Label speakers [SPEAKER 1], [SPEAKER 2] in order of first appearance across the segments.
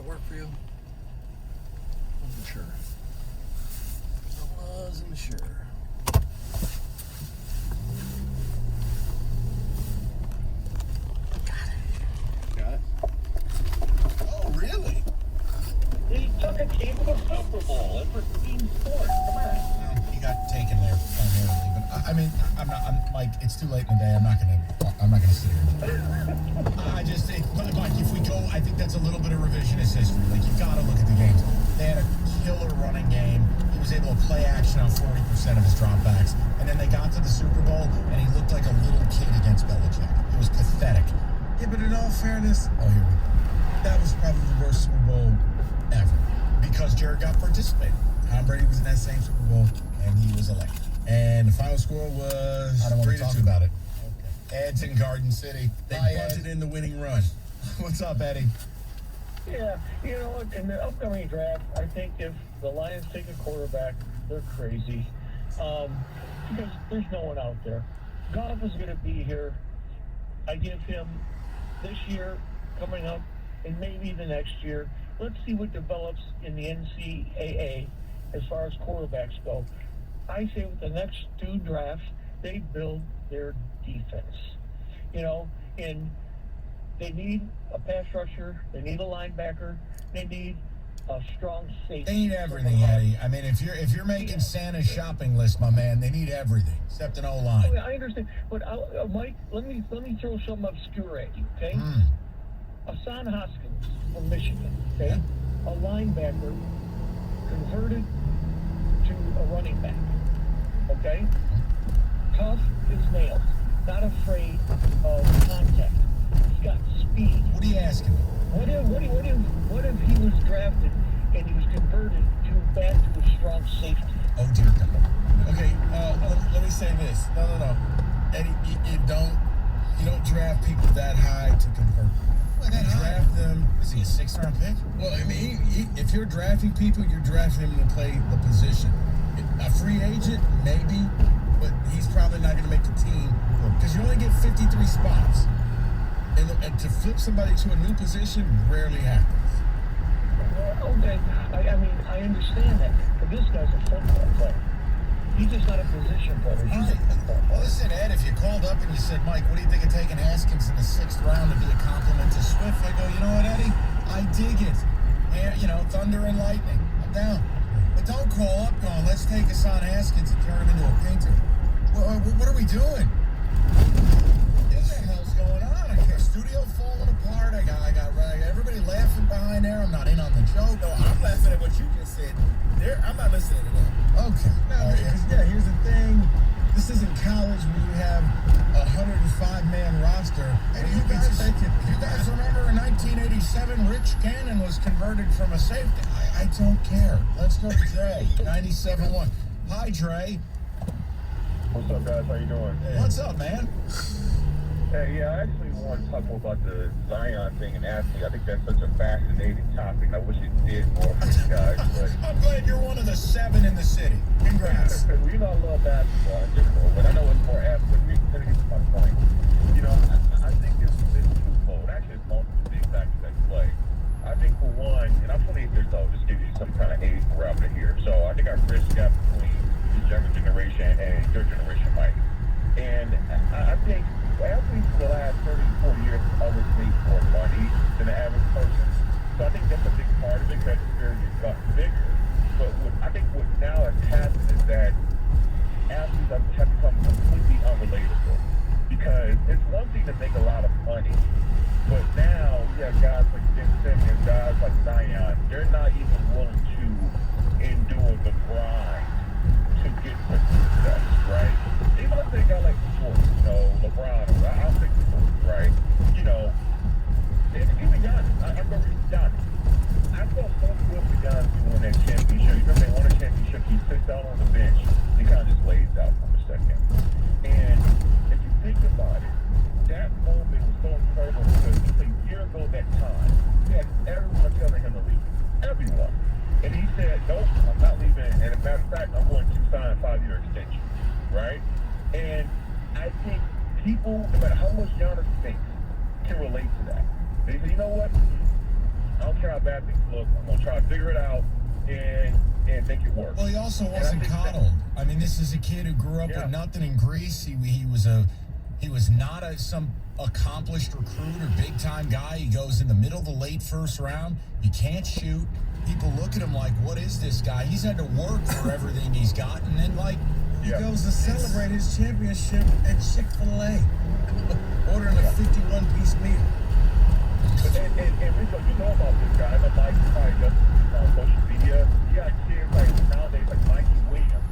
[SPEAKER 1] that work for you? Wasn't sure. I wasn't sure. Got it.
[SPEAKER 2] Oh, really?
[SPEAKER 3] He took a team to the Super Bowl. It was team sport. Come on.
[SPEAKER 2] Well, he got taken there primarily, but I mean, I'm Mike. It's too late in the day. I'm not gonna sit here. I just think, Mike, if we go, I think that's a little bit of revisionist history. Like, you got to look at the games. They had a killer running game. He was able to play action on 40% of his dropbacks, and then they got to the Super Bowl, and he looked like a little kid against Belichick. It was pathetic.
[SPEAKER 4] Yeah, but in all fairness,
[SPEAKER 2] Oh, here we go.
[SPEAKER 4] that was probably the worst Super Bowl ever.
[SPEAKER 2] Because Jared got participated.
[SPEAKER 4] Tom Brady was in that same Super Bowl,
[SPEAKER 2] And he was elected.
[SPEAKER 4] and the final score was
[SPEAKER 2] I don't want to
[SPEAKER 4] 3-2.
[SPEAKER 2] talk about it.
[SPEAKER 4] Okay.
[SPEAKER 2] Ed's in Garden City.
[SPEAKER 4] They
[SPEAKER 2] Hi,
[SPEAKER 4] bunted
[SPEAKER 2] Ed.
[SPEAKER 4] in the winning run.
[SPEAKER 2] What's up, Eddie?
[SPEAKER 3] Yeah, you know what? In the upcoming draft, I think if the Lions take a quarterback, they're crazy. Because there's no one out there. Goff is going to be here. I give him this year, coming up, and maybe the next year. Let's see what develops in the NCAA as far as quarterbacks go. I say with the next two drafts, they build their defense. You know, and they need a pass rusher, they need a linebacker, they need a strong safety.
[SPEAKER 2] They need everything, Eddie. I mean, if you're making Santa's shopping list, my man, they need everything except an O-line.
[SPEAKER 3] I understand, but Mike, let me throw something obscure at you, okay? Hassan Haskins from Michigan, okay? A linebacker converted to a running back, okay? Tough as nails, not afraid of contact. He's got speed.
[SPEAKER 2] What are you asking?
[SPEAKER 3] What if he was drafted and he was converted back to a strong safety?
[SPEAKER 2] Oh, dear God.
[SPEAKER 4] Okay, let me say this. No. Eddie, you don't draft people that high to convert.
[SPEAKER 2] Well, that
[SPEAKER 4] You
[SPEAKER 2] high?
[SPEAKER 4] draft them.
[SPEAKER 2] Was he a sixth-round pick?
[SPEAKER 4] Well, I mean, if you're drafting people, you're drafting them to play the position. A free agent, maybe, but he's probably not going to make the team because you only get 53 spots. And to flip somebody to a new position rarely happens.
[SPEAKER 3] Okay, I mean, I understand that, but this guy's a football player. He's just not a position player. He's a football
[SPEAKER 2] Well,
[SPEAKER 3] player.
[SPEAKER 2] listen, Ed, if you called up and you said, Mike, what do you think of taking Haskins in the sixth round to be a compliment to Swift? I go, you know what, Eddie? I dig it. And, thunder and lightning. I'm down. But don't call up going, let's take Hassan Haskins and turn him into a painter. What are we doing? What the hell's going on? I got studio falling apart. I got everybody laughing behind there. I'm not in on the joke.
[SPEAKER 4] No, I'm laughing at what you just said. I'm not listening to that.
[SPEAKER 2] Okay.
[SPEAKER 4] Because here's the thing. This isn't college where you have a 105-man roster.
[SPEAKER 2] And
[SPEAKER 4] you
[SPEAKER 2] you guys remember in 1987, Rich Gannon was converted from a safety? I don't care. Let's go to Dre, 97-1. Hi, Dre.
[SPEAKER 5] What's up, guys? How you doing?
[SPEAKER 2] What's up, man?
[SPEAKER 5] Hey, yeah, I actually want to talk more about the Zion thing and athlete. I think that's such a fascinating topic. I wish it did more for you guys, but
[SPEAKER 2] I'm glad you're one of the 7 in the city. Congrats.
[SPEAKER 5] you know I love basketball in general, but I know it's more athlete. Let me get to my point. I think it's twofold. Actually, it's multiple big factors at play. I think for one, and I'm 28 years old, just give you some kind of age parameter here. So I think our bridge gap between the younger generation and your generation, Mike. And I think athletes for the last 30, 40 years have always made more money than the average person. So I think that's a big part of it because experience has gotten bigger. But I think what now has happened is that athletes have become completely unrelatable. Because it's one thing to make a lot of money, but now you have guys like Ben Simmons, guys like Zion, they're not even willing to endure the grind to get to success, right? Even if they got like sports, LeBron, or I'll take sports, right? And even Giannis, I'm going to read Giannis. I felt so good for Giannis winning that championship. You remember they won a championship, he sits down on the bench, he kind of just lays out for a second. And if you think about it, that moment was so incredible because just a year ago that time, he had everyone telling him to leave. Everyone. And he said, nope, I'm not leaving. And as a matter of fact, I'm going to sign a 5-year extension. Right? And I think people, no matter how much Giannis thinks, can relate to that. They say, you know what? I don't care how bad things look. I'm gonna try to figure it out and make it work.
[SPEAKER 2] Well, he also
[SPEAKER 5] And I
[SPEAKER 2] wasn't
[SPEAKER 5] think that-
[SPEAKER 2] coddled. I mean, this is a kid who grew up
[SPEAKER 5] Yeah.
[SPEAKER 2] with nothing in Greece. He was not some accomplished recruit or big time guy. He goes in the middle of the late first round. He can't shoot. People look at him like, what is this guy? He's had to work for everything he's got, and then like
[SPEAKER 4] He
[SPEAKER 5] Yeah.
[SPEAKER 4] goes to celebrate his championship at Chick-fil-A, ordering a 51-piece meal.
[SPEAKER 5] And Rico, you know about this guy. I'm like, probably just on social media. You got kids like nowadays, like Mikey Williams,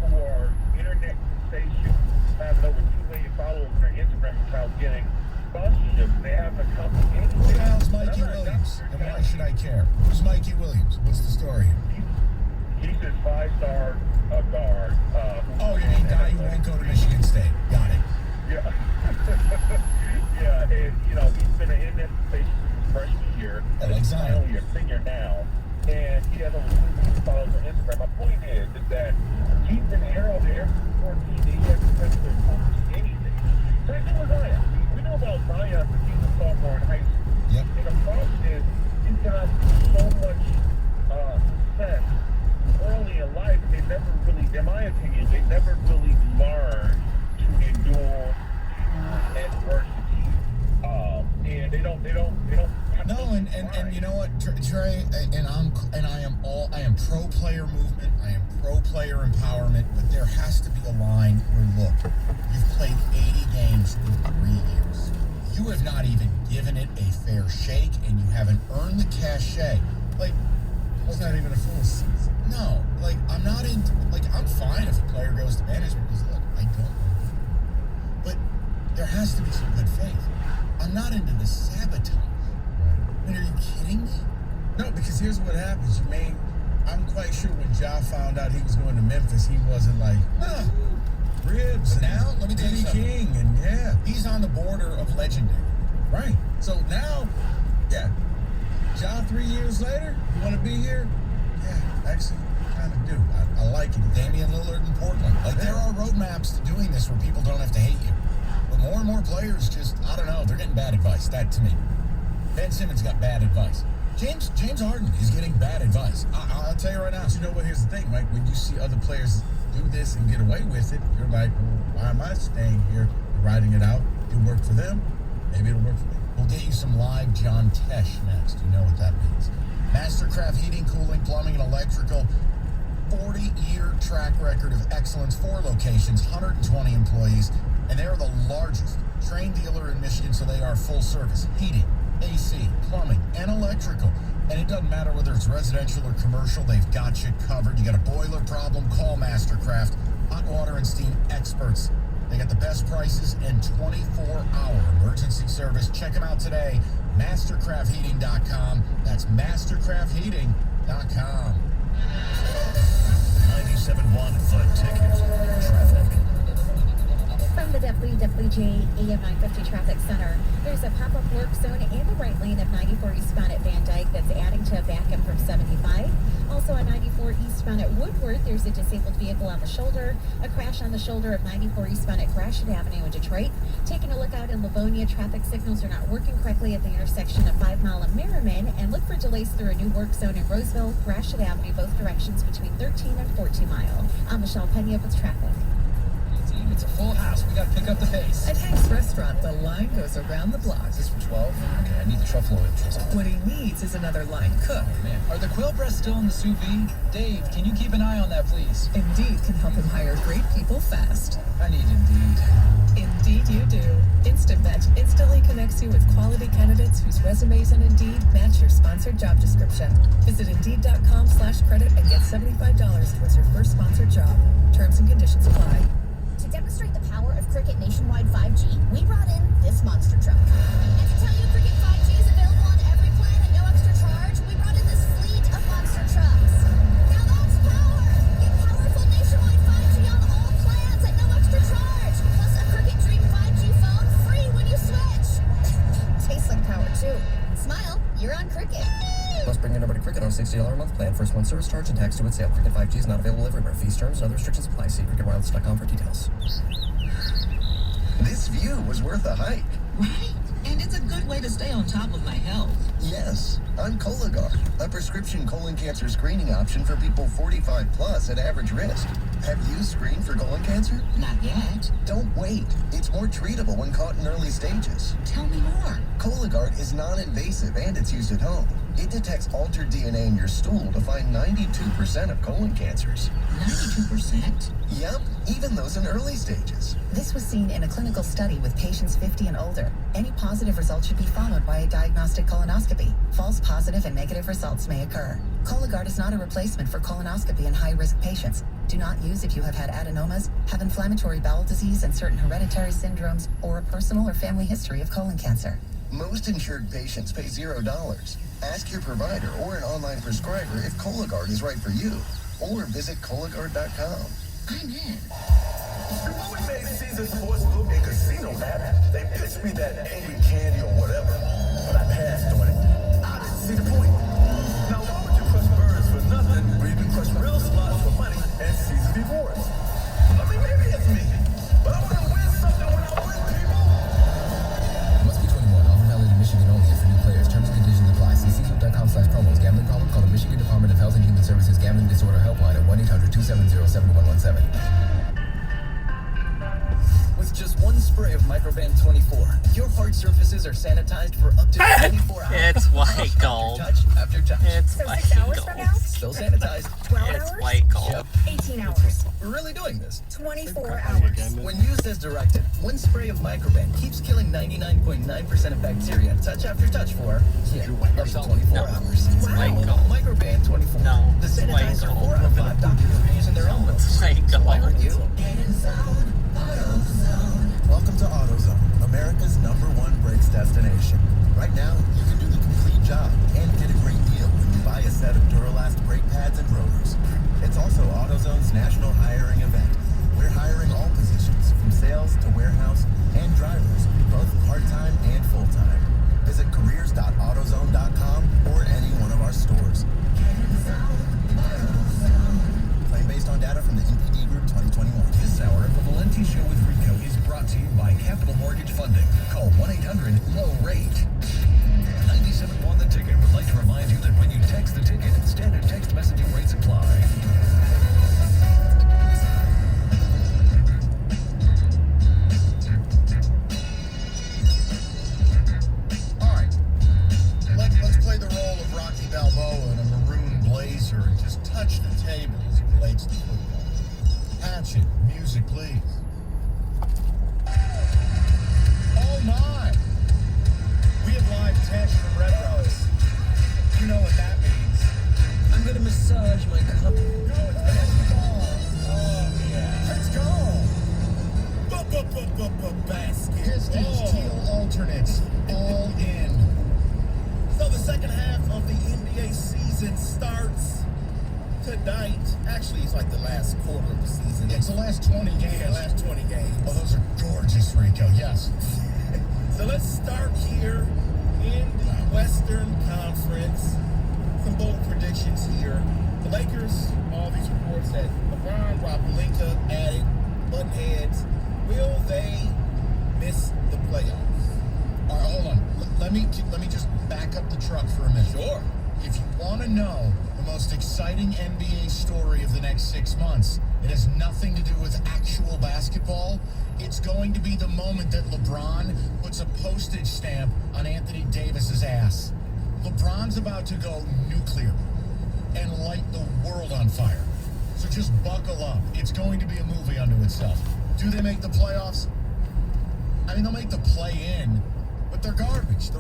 [SPEAKER 5] who are internet sensations, having over 2 million followers on their Instagram account, getting sponsorships. They haven't accomplished anything.
[SPEAKER 2] who the hell's
[SPEAKER 5] And
[SPEAKER 2] Mikey
[SPEAKER 5] I'm not
[SPEAKER 2] Williams?
[SPEAKER 5] knocking
[SPEAKER 2] And
[SPEAKER 5] their
[SPEAKER 2] why should I care? Who's Mikey Williams? What's the story?
[SPEAKER 5] He's this 5-star guard.
[SPEAKER 2] Oh, you mean guy who won't go to Michigan State? Got it.
[SPEAKER 5] Yeah. Yeah, and he's been an internet sensation since his freshman year.
[SPEAKER 2] I like Zion.
[SPEAKER 5] Only a senior now. And he has over 2 million followers on Instagram. My point is that he's been heralded every 14 that he hasn't practically accomplished anything. Same thing with Zion. We know about Zion since he was a sophomore in high school.
[SPEAKER 2] Yep.
[SPEAKER 5] And the problem is he's got so much success early in life. They never really, in my opinion, they never really learned to endure adversity. And they don't.
[SPEAKER 2] No, and you know what, Trey, I am pro player movement, I am pro player empowerment, but there has to be a line where, look, you've played 80 games in 3 years. You have not even given it a fair shake, and you haven't earned the cachet. Like,
[SPEAKER 4] It's not even a full season.
[SPEAKER 2] no, like, I'm not into, like, I'm fine if a player goes to management because, look, I don't know. But there has to be some good faith. I'm not into the sabotage. I mean, are you kidding me?
[SPEAKER 4] No, because here's what happens. I'm quite sure when Ja found out he was going to Memphis, he wasn't like, ribs.
[SPEAKER 2] But
[SPEAKER 4] and
[SPEAKER 2] now, let me tell you
[SPEAKER 4] BB
[SPEAKER 2] something.
[SPEAKER 4] King, and yeah,
[SPEAKER 2] He's on the border of legendary.
[SPEAKER 4] right. So now, yeah, Ja 3 years later, you want to be here? Yeah, actually, kind of do. I like it.
[SPEAKER 2] Damian Lillard in Portland. Like, there are roadmaps to doing this where people don't have to hate you. But more and more players just, I don't know, they're getting bad advice. That to me. Ben Simmons got bad advice. James Harden is getting bad advice. I'll tell you right now.
[SPEAKER 4] But you know what? Here's the thing, Mike. When you see other players do this and get away with it, you're like, well, why am I staying here and riding it out? It worked for them. Maybe it'll work for me.
[SPEAKER 2] We'll get you some live John Tesh next. You know what that means. Mastercraft Heating, Cooling, Plumbing, and Electrical. 40-year track record of excellence, 4 locations, 120 employees, and they're the largest train dealer in Michigan, so they are full service. Heating, AC, plumbing, and electrical. And it doesn't matter whether it's residential or commercial, they've got you covered. You got a boiler problem, call Mastercraft. Hot water and steam experts. They got the best prices and 24-hour emergency service. Check them out today. Mastercraftheating.com. That's Mastercraftheating.com. 97.1 The Ticket. Traffic.
[SPEAKER 6] From the WWJ AM 950 Traffic Center, there's a pop-up work zone in the right lane of 94 eastbound at Van Dyke that's adding to a backup from 75. Also on 94 eastbound at Woodward, there's a disabled vehicle on the shoulder, a crash on the shoulder of 94 eastbound at Gratiot Avenue in Detroit. Taking a look out in Livonia, traffic signals are not working correctly at the intersection of 5 Mile and Merriman, and look for delays through a new work zone in Roseville, Gratiot Avenue, both directions between 13 and 14 Mile. I'm Michelle Pena with traffic.
[SPEAKER 7] Team, it's a full house. We gotta pick up the pace.
[SPEAKER 8] At Hank's Restaurant, the line goes around the block.
[SPEAKER 7] Is this for 12? Okay, I need the truffle oil drizzle.
[SPEAKER 8] What he needs is another line cook.
[SPEAKER 7] Man, are the quail breasts still in the sous vide? Dave, can you keep an eye on that, please?
[SPEAKER 8] Indeed can help him hire great people fast.
[SPEAKER 7] I need Indeed.
[SPEAKER 8] Indeed you do. Instant Match instantly connects you with quality candidates whose resumes on Indeed match your sponsored job description. Visit Indeed.com/credit and get $75 towards your first sponsored job. Terms and conditions apply.
[SPEAKER 9] To demonstrate the power of Cricket nationwide 5G, we brought in this monster truck. And to tell you Cricket 5G is available on every plan at no extra charge, we brought in this fleet of monster trucks. Now that's power! Get powerful nationwide 5G on all plans at no extra charge. Plus a Cricket Dream 5G phone free when you switch. Tastes like power too. Smile, you're on Cricket.
[SPEAKER 10] Must bring your number to Cricket on a $60 a month plan. First month service charge and tax due at sale. Cricket 5G is not available everywhere. Fees, terms, and other restrictions apply. See cricketwireless.com for details.
[SPEAKER 11] This view was worth the hike.
[SPEAKER 12] Right? And
[SPEAKER 11] and it's a good way to stay on top of my health.
[SPEAKER 10] Yes, I'm Cologuard, a prescription colon cancer screening option for people 45 plus at average risk. Have you screened for colon cancer?
[SPEAKER 11] Not yet.
[SPEAKER 10] Don't wait. It's more treatable when caught in early stages.
[SPEAKER 11] Tell me more.
[SPEAKER 10] Cologuard is non-invasive and it's used at home. It detects altered DNA in your stool to find 92% of colon cancers.
[SPEAKER 11] 92%?
[SPEAKER 10] Yep, even those in early stages.
[SPEAKER 12] This was seen in a clinical study with patients 50 and older. Any positive result should be followed by a diagnostic colonoscopy. False positive and negative results may occur. Cologuard is not a replacement for colonoscopy in high-risk patients. Do not use if you have had adenomas, have inflammatory bowel disease and certain hereditary syndromes, or a personal or family history of colon cancer.
[SPEAKER 10] Most insured patients pay $0. Ask your provider or an online prescriber if Cologuard is right for you, or visit Cologuard.com.
[SPEAKER 11] I'm in.
[SPEAKER 2] Before we made Caesar Sportsbook and Casino app, they pitched me that angry candy or whatever, but I passed on it. I didn't see the point. Now, why would you crush birds for nothing when you can crush real slots for money and Caesar rewards? I mean, maybe it's me, but I want to win something when I win, people.
[SPEAKER 10] Must be 21. Offer valid in Michigan only for new players. Terms and conditions apply. See Caesar.com/promos. Gambling problem? Call the Michigan Department of Health and Human Services Gambling Disorder Helpline at 1-800-270-7117. With just one spray of Microban 24, your hard surfaces are sanitized for up to 24 hours.
[SPEAKER 13] It's white gold.
[SPEAKER 10] After touch.
[SPEAKER 13] It's
[SPEAKER 6] So
[SPEAKER 13] white
[SPEAKER 6] 6 hours
[SPEAKER 13] gold.
[SPEAKER 6] from now?
[SPEAKER 10] Still sanitized.
[SPEAKER 6] 12
[SPEAKER 13] It's
[SPEAKER 6] hours?
[SPEAKER 13] white gold.
[SPEAKER 6] 18 hours.
[SPEAKER 10] We're really doing this.
[SPEAKER 6] 24 hours.
[SPEAKER 10] When used as directed, one spray of Microban keeps killing 99.9% of bacteria touch after touch for up to 24 hours.
[SPEAKER 13] It's white gold.
[SPEAKER 10] Microban 24.
[SPEAKER 13] No,
[SPEAKER 10] The
[SPEAKER 13] it's white
[SPEAKER 10] sanitizer
[SPEAKER 13] gold.
[SPEAKER 10] 4 out of 5 doctors are using their own ones.
[SPEAKER 13] It's white
[SPEAKER 10] So why
[SPEAKER 13] gold.
[SPEAKER 10] aren't you?
[SPEAKER 2] Welcome to AutoZone, America's #1 brakes destination. Right now, you can do the complete job and get a great deal when you buy a set of Duralast brake pads and rotors. It's also AutoZone's national hiring event. We're hiring all positions, from sales to warehouse and drivers, both part-time and full-time. Visit careers.autozone.com or any one of our stores. Claim based on data from the NPD Group 2021.
[SPEAKER 1] This hour of the Valenti Show with Rico is brought to you by Capital Mortgage Funding. Call 1-800-LOW-RATE. 97.1 The Ticket would like to remind you that when you text the ticket, standard text messaging rates apply.
[SPEAKER 2] All right, let's play the role of Rocky Balboa in a maroon blazer and just touch the table as it relates to football. Hatchet, music, please. Oh my! We have live text from Red Rose. You know what that means.
[SPEAKER 10] I'm gonna massage my cup.
[SPEAKER 2] No, it's basketball. Oh yeah. Let's go. Basket. Piston's teal alternates all in. So the second half of the NBA season starts tonight. Actually, it's like the last quarter of the season. It's the last 20 games. Yeah, last 20 games. Oh, those are gorgeous, Rico. Yes. So let's start here in the Western Conference. Some bold predictions here. The Lakers, all these reports that LeBron, Rob Pelinka added, button heads. Will they miss the playoffs? All right, hold on. Let me just back up the truck for a minute. Sure. If you want to know the most exciting NBA story of the next 6 months, it has nothing to do with actual basketball. It's going to be the moment that LeBron puts a postage stamp on Anthony Davis's ass. LeBron's about to go nuclear and light the world on fire. So just buckle up. It's going to be a movie unto itself. Do they make the playoffs? I mean, they'll make the play-in, but they're garbage.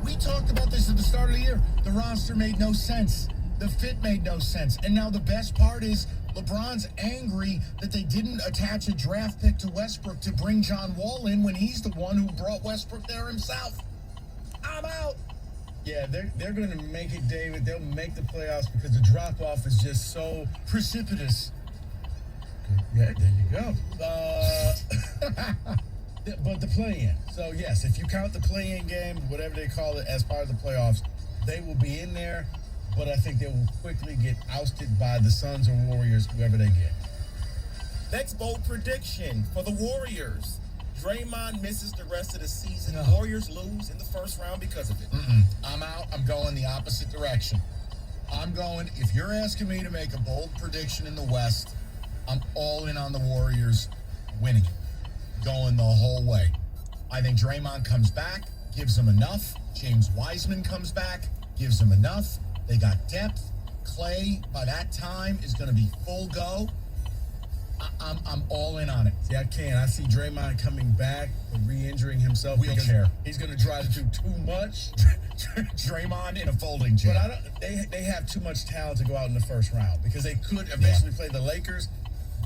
[SPEAKER 2] We talked about this at the start of the year. The roster made no sense. The fit made no sense. And now the best part is LeBron's angry that they didn't attach a draft pick to Westbrook to bring John Wall in when he's the one who brought Westbrook there himself. I'm out.
[SPEAKER 4] Yeah, they're going to make it, David. They'll make the playoffs because the drop-off is just so
[SPEAKER 2] Precipitous.
[SPEAKER 4] Yeah, there you go. But the play-in. So, yes, if you count the play-in game, whatever they call it, as part of the playoffs, they will be in there, but I think they will quickly get ousted by the Suns or Warriors, whoever they get.
[SPEAKER 2] Next bold prediction for the Warriors. Draymond misses the rest of the season,
[SPEAKER 4] No.
[SPEAKER 2] Warriors lose in the first round because of it.
[SPEAKER 4] I'm out. I'm going the opposite direction. I'm going, if you're asking me to make a bold prediction in the West, I'm all in on the Warriors winning it, going the whole way. I think Draymond comes back, gives them enough. James Wiseman comes back, gives them enough. They got depth. Clay, by that time, is going to be full go. I'm all in on it.
[SPEAKER 13] See, I can't. I see Draymond coming back, but re-injuring himself.
[SPEAKER 4] Wheelchair.
[SPEAKER 13] Because he's going to try to do too much.
[SPEAKER 4] Draymond in a folding chair.
[SPEAKER 13] But I don't. They have too much talent to go out in the first round because they could eventually play the Lakers.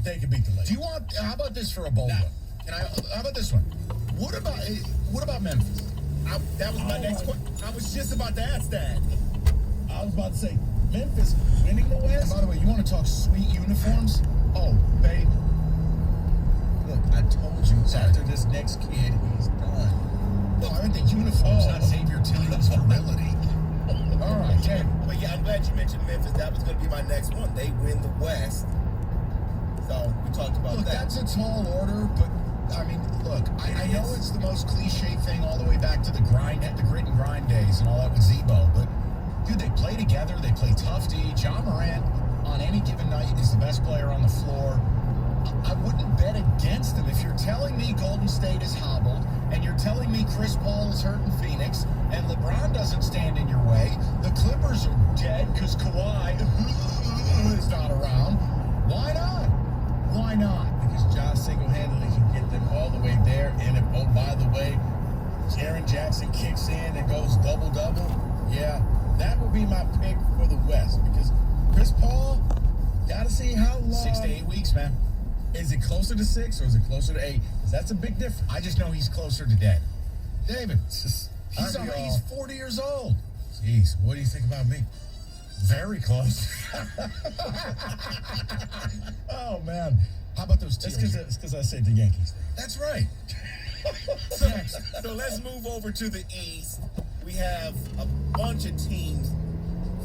[SPEAKER 13] They could beat the Lakers.
[SPEAKER 4] Do you want? How about this for a bold one? How about this one? What about Memphis?
[SPEAKER 2] That was my next question. I was just about to ask that.
[SPEAKER 13] I was about to say Memphis winning the West.
[SPEAKER 4] And by the way, you want to talk sweet uniforms? Oh, babe.
[SPEAKER 13] Look, I told you after this next kid, he's done.
[SPEAKER 4] Well, I mean the uniforms, not Xavier Tillman's virility. All right, Jay.
[SPEAKER 2] But yeah, I'm glad you mentioned Memphis. That was going to be my next one. They win the West. So we talked about
[SPEAKER 4] Look,
[SPEAKER 2] that.
[SPEAKER 4] that's a tall order, but I mean, look, I know it's the most cliche thing all the way back to the grit and grind days and all that with Zebo, but dude, they play together, they play tough D. John Morant on any given night is the best player on the floor. I wouldn't bet against them. If you're telling me Golden State is hobbled and you're telling me Chris Paul is hurt in Phoenix and LeBron doesn't stand in your way, the Clippers are dead because Kawhi is not around. Why not? Why not?
[SPEAKER 13] Because John single-handedly can get them all the way there. And if, oh, by the way, Jaren Jackson kicks in and goes double-double, yeah, that would be my pick for the West. Because Chris Paul, got to see how long.
[SPEAKER 4] 6 to 8 weeks, man.
[SPEAKER 13] Is it closer to 6 or is it closer to 8? Because that's a big difference.
[SPEAKER 4] I just know he's closer to dead. David,
[SPEAKER 13] He's
[SPEAKER 4] he's 40 years old.
[SPEAKER 13] Jeez, what do you think about me?
[SPEAKER 4] Very close. Oh, man. How about those
[SPEAKER 13] That's
[SPEAKER 4] Teals?
[SPEAKER 13] because I said the Yankees.
[SPEAKER 4] That's right.
[SPEAKER 2] So let's move over to the East. We have a bunch of teams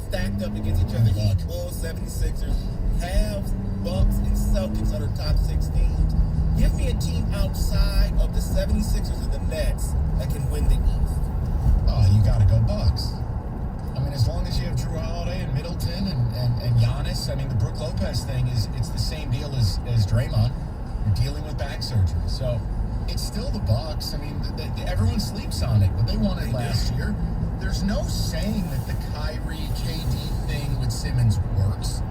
[SPEAKER 2] stacked up against each other. Heat, Bulls, 76ers, Cavs, Bucks, and Celtics are the top 6 teams. Give me a team outside of the 76ers and the Nets that can win the East.
[SPEAKER 4] Oh, you got to go Bucks. I mean, as long as you have Drew Holiday and Middleton and Giannis, I mean, the Brook Lopez thing it's the same deal as Draymond. You're dealing with back surgery. So it's still the Bucks. I mean, everyone sleeps on it, but they won it last year. There's no saying that the Kyrie KD thing with Simmons works.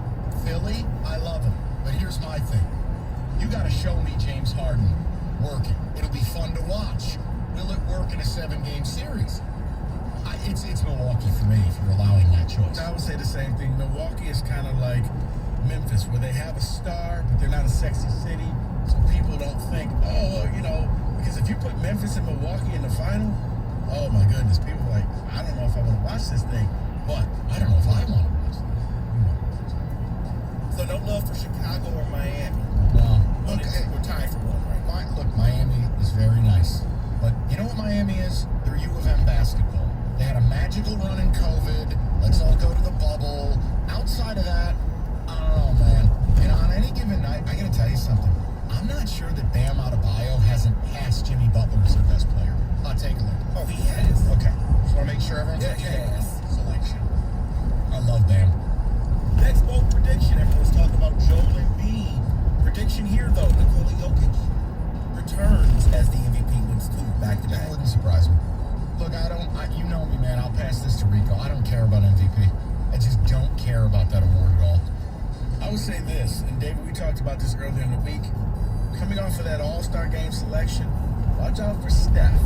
[SPEAKER 4] Philly, I love him. But here's my thing. You got to show me James Harden working. It'll be fun to watch. Will it work in a 7-game series? It's Milwaukee for me if you're allowing that choice.
[SPEAKER 13] I would say the same thing. Milwaukee is kind of like Memphis, where they have a star, but they're not a sexy city. So people don't think, because if you put Memphis and Milwaukee in the final, oh my goodness, people are like, I don't know if I want to watch this thing. But
[SPEAKER 4] I don't know if I want to watch that.
[SPEAKER 2] So no love for Chicago or Miami.
[SPEAKER 4] No.
[SPEAKER 2] We're tied for one, right?
[SPEAKER 4] Look, Miami is very nice. But you know what Miami is? They're U of M basketball. They had a magical run in COVID. Let's all go to the bubble. Outside of that, I don't know, man. And on any given night, I got to tell you something. I'm not sure that Bam Adebayo hasn't passed Jimmy Butler as their best player. I'll take a look.
[SPEAKER 2] Oh, he has.
[SPEAKER 4] Okay. Just want to make sure everyone's okay.
[SPEAKER 2] Yes.
[SPEAKER 4] Selection. I love Bam.
[SPEAKER 2] Next bold prediction. Everyone's talking about Joel Embiid. Prediction here, though. Nikola Jokic returns as the MVP, wins 2 back-to-back.
[SPEAKER 4] That wouldn't surprise me. Look, you know me, man. I'll pass this to Rico. I don't care about MVP. I just don't care about that award at all.
[SPEAKER 13] I would say this, and David, we talked about this earlier in the week. Coming off of that All-Star Game selection, watch out for Steph.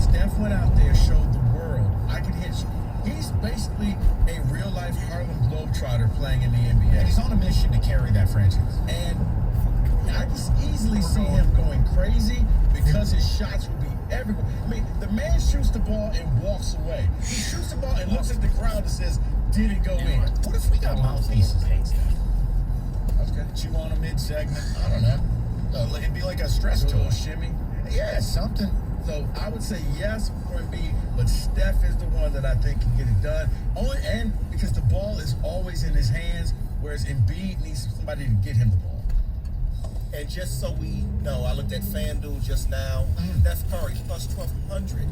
[SPEAKER 13] Steph went out there, showed the world, I can hit you. He's basically a real-life Harlem Globetrotter playing in the NBA.
[SPEAKER 4] And he's on a mission to carry that franchise.
[SPEAKER 13] And I just easily see him going crazy because his shots will be everywhere. I mean, the man shoots the ball and walks away. He shoots the ball and looks at the crowd and says, did it go in?
[SPEAKER 4] What if we got mouthpieces?
[SPEAKER 13] Okay.
[SPEAKER 4] Chew on a mid-segment? I don't know. It'd be like a stress
[SPEAKER 13] A
[SPEAKER 4] tool.
[SPEAKER 13] little shimmy.
[SPEAKER 4] Yeah, something.
[SPEAKER 13] So I would say yes for Embiid, but Steph is the one that I think can get it done. And because the ball is always in his hands, whereas Embiid needs somebody to get him the ball.
[SPEAKER 2] And just so we know, I looked at FanDuel just now. Steph Curry plus 1,200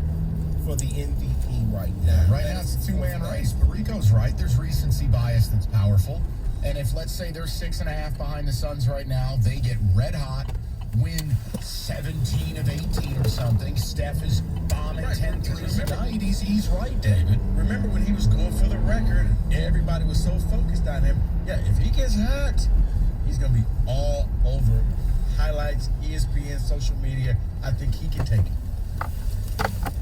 [SPEAKER 2] for the MVP right now.
[SPEAKER 4] Right now it's a two-man race, but Rico's right. There's recency bias that's powerful. And if, let's say, they're 6.5 behind the Suns right now, they get red hot, win 17 of 18 or something. Steph is bombing 10 threes a night. He's right, David.
[SPEAKER 13] Remember when he was going for the record, everybody was so focused on him. Yeah, if he gets hot, he's going to be all over highlights, ESPN, social media. I think he can take it.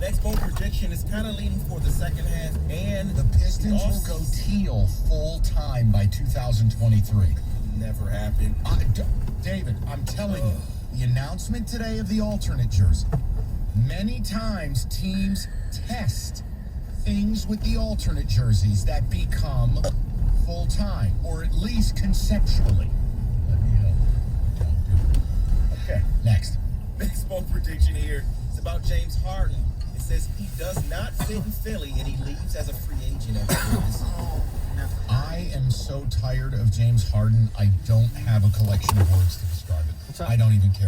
[SPEAKER 2] Next bold prediction is kind of leaning for the second half, and
[SPEAKER 4] The Pistons will go teal full time by 2023.
[SPEAKER 2] never happened.
[SPEAKER 4] David, I'm telling you, the announcement today of the alternate jersey. Many times teams test things with the alternate jerseys that become full time, or at least conceptually. Let me help. Don't do it. Okay, next.
[SPEAKER 2] Next bold prediction here is about James Harden. It says he does not fit in Philly, and he leaves as a free agent after this.
[SPEAKER 4] I am so tired of James Harden, I don't have a collection of words to describe it. I don't even care.